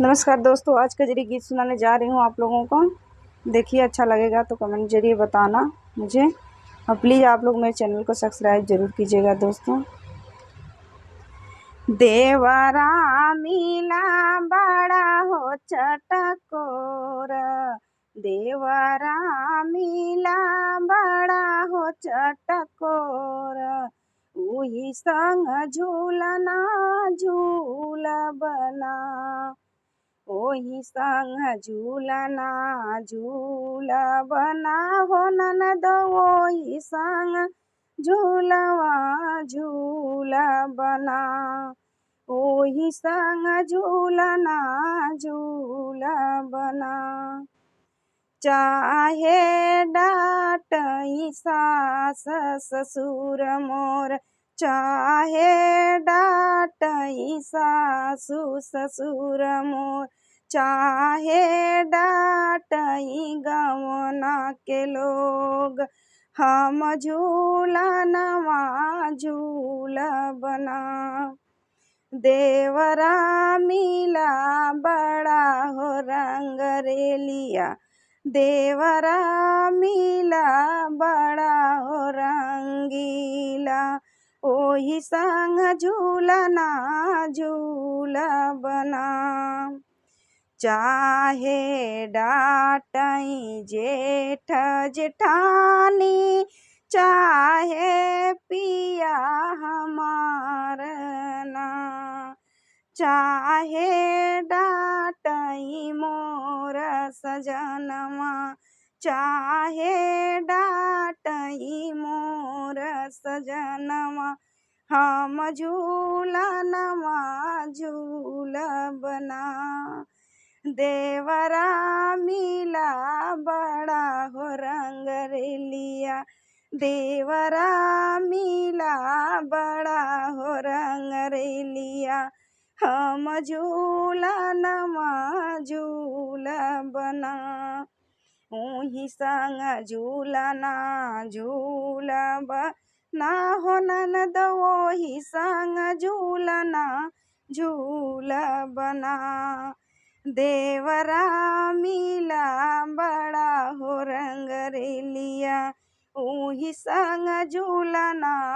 नमस्कार दोस्तों, आज का जरिए गीत सुनाने जा रही हूँ आप लोगों को। देखिए, अच्छा लगेगा तो कमेंट जरिए बताना मुझे, और प्लीज़ आप लोग मेरे चैनल को सब्सक्राइब ज़रूर कीजिएगा दोस्तों। देवरा मिला बड़ा हो चटकोर, देवरा मिला बड़ा हो चटकोर, उही संग झूलना झूल बना, ओही संग झूलना झूलबना हो ननद, ओही संग झूलवा झूलबना, ओही संग झूलना झूलबना। चाहे डाँटई सास ससुर मोर, चाहे डाँटई सासु ससुर मोर, चाहे डाँटई गवना के लोग, हम झूलनवा झूलबना। देवरा मिला बड़ा हो रंगरेलिया, देवरा मिला बड़ा हो रंगीला, ओही संग झूलना झूलबना। चाहे डाँटई जेठ जेठानी, चाहे पिया हमार ना, चाहे डाँटई मोर सजनमा, चाहे डाँटई मोर सजनमा, हम झूलनवा झूलबना। देवरा मिला बड़ा हो रंगरेलिया, देवरा मिला बड़ा हो रंगरेलिया, हम झूलनवा झूलबना। ओही संग झूलना झूलबना हो ननद, ओही संग झूलना झूलबना। देवरा मिला बड़ा हो रंगरेलिया, ओही संग झूलना